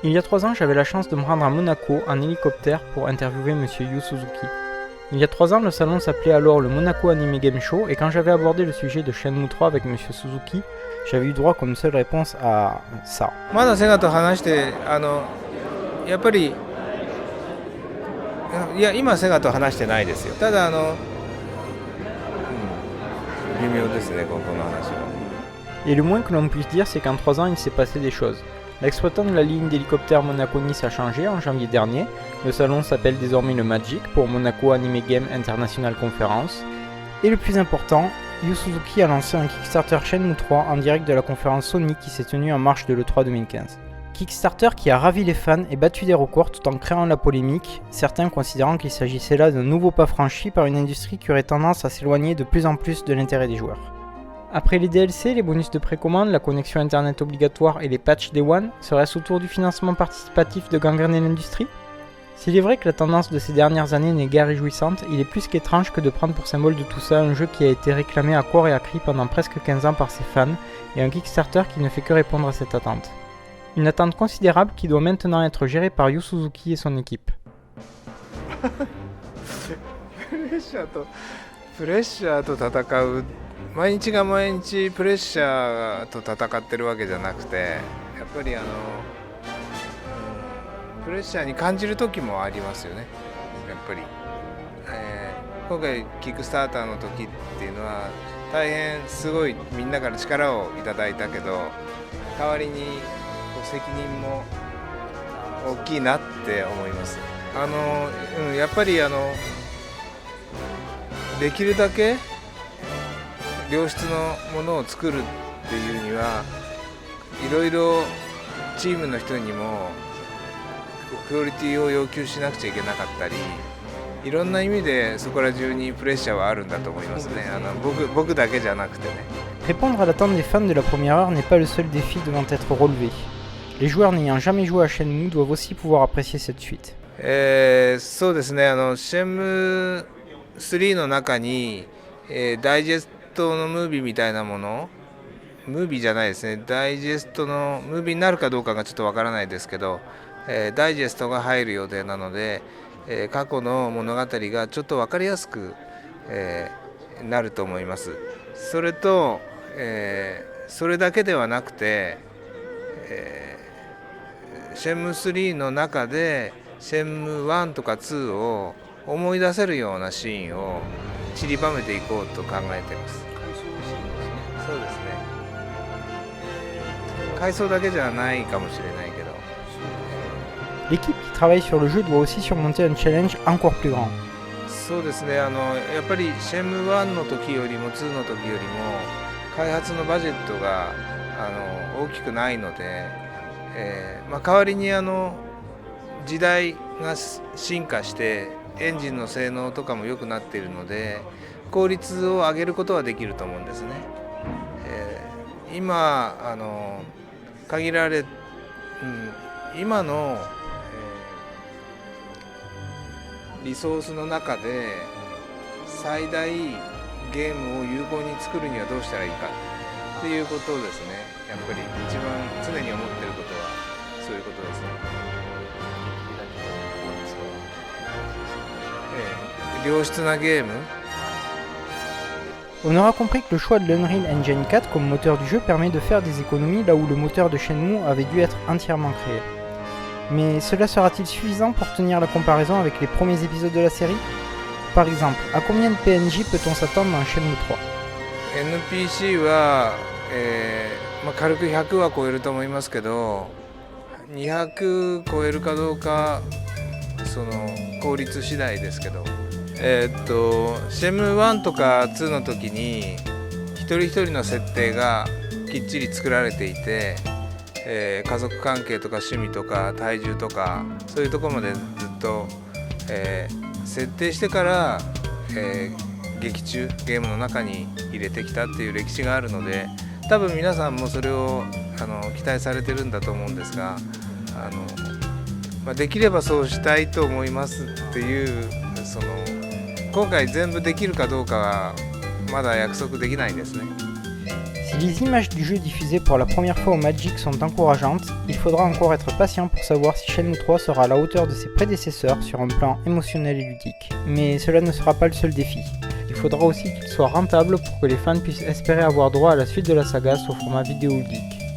Il y a 3 ans, j'avais la chance de me rendre à Monaco en hélicoptère pour interviewer Monsieur Yu Suzuki. Il y a 3 ans, le salon s'appelait alors le Monaco Anime Game Show, et quand j'avais abordé le sujet de Shenmue 3 avec Monsieur Suzuki, j'avais eu droit comme seule réponse à ça. まだセガと話してやっぱりいや今セガと話してないですよ。ただ微妙ですねこの話は。 Et le moins que l'on puisse dire, c'est qu'en 3 ans, il s'est passé des choses. L'exploitant de la ligne d'hélicoptères Monaco-Nice a changé en janvier dernier. Le salon s'appelle désormais le Magic pour Monaco Anime Game International Conference. Et le plus important, Yu Suzuki a lancé un Kickstarter Shenmue 3 en direct de la conférence Sony qui s'est tenue en marge de l'E3 2015. Kickstarter qui a ravi les fans et battu des records tout en créant la polémique, certains considérant qu'il s'agissait là d'un nouveau pas franchi par une industrie qui aurait tendance à s'éloigner de plus en plus de l'intérêt des joueurs. Après les DLC, les bonus de précommande, la connexion internet obligatoire et les patchs Day One, serait-ce au tour du financement participatif de gangréner l'industrie ? S'il est vrai que la tendance de ces dernières années n'est guère réjouissante, il est plus qu'étrange que de prendre pour symbole de tout ça un jeu qui a été réclamé à corps et à cri pendant presque 15 ans par ses fans, et un Kickstarter qui ne fait que répondre à cette attente. Une attente considérable qui doit maintenant être gérée par Yu Suzuki et son équipe. プレッシャーと戦う毎日が毎日プレッシャーと戦ってるわけじゃなくて、やっぱりプレッシャーに感じる時もありますよね。やっぱり、今回キックスターターの時っていうのは大変すごいみんなから力をいただいたけど、代わりに責任も大きいなって思います。やっぱりできるだけ良質のものを作るっていうにはいろいろチームの人にもクオリティを要求しなくちゃいけなかったり、いろんな意味でそこら中にプレッシャーはあるんだと思いますね。僕だけじゃなくてね。Répondre à l'attente des fans de la première heure n'est pas le seul défi devant être relevé. Les joueurs n'ayant jamais joué à Shenmue doivent aussi pouvoir apprécier cette suite. そうですね、シェンム3の中に、ダイジェストのムービーみたいなもの、ムービーじゃないですね、ダイジェストのムービーになるかどうかがちょっとわからないですけど、ダイジェストが入る予定なので、過去の物語がちょっと分かりやすく、なると思います。それと、それだけではなくて、シェンム3の中でシェンム1とか2を思い出せるようなシーンを散りばめていこうと考えています。そうですね。回想だけじゃないかもしれないけど。L'équipe qui travaille sur le jeu doit aussi surmonter un challenge encore plus grand. そうですね、やっぱりシェンム1の時よりも2の時よりも開発のバジェットが大きくないので、代わりに時代が進化してエンジンの性能とかも良くなっているので効率を上げることはできると思うんですね。今限られ、今の、リソースの中で最大ゲームを有効に作るにはどうしたらいいかっていうことですね。やっぱり一番常に思ってることはそういうことですね。良質なゲーム。 On aura compris que le choix de l'Unreal Engine 4 comme moteur du jeu permet de faire des économies là où le moteur de Shenmue avait dû être entièrement créé. Mais cela sera-t-il suffisant pour tenir la comparaison avec les premiers épisodes de la série ? Par exemple, à combien de PNJ peut-on s'attendre dans Shenmue 3 ? NPC は、軽く100は超えると思いますけど、200超えるかどうかその効率次第ですけど、シェム1とか2の時に一人一人の設定がきっちり作られていて、家族関係とか趣味とか体重とかそういうところまでずっと、設定してから、劇中ゲームの中に入れてきたっていう歴史があるので、多分皆さんもそれを期待されてるんだと思うんですが、できればそうしたいと思いますっていう今回全部できるかどうかはまだ約束できないですね。Si Si les images du jeu diffusées pour la première fois au Magic sont encourageantes, il faudra encore être patient pour savoir si Shenmue 3 sera à la hauteur de ses prédécesseurs sur un plan émotionnel et ludique. Mais cela ne sera pas le seul défi. Il faudra aussi qu'il soit rentable pour que les fans puissent espérer avoir droit à la suite de la saga sous format vidéoludique.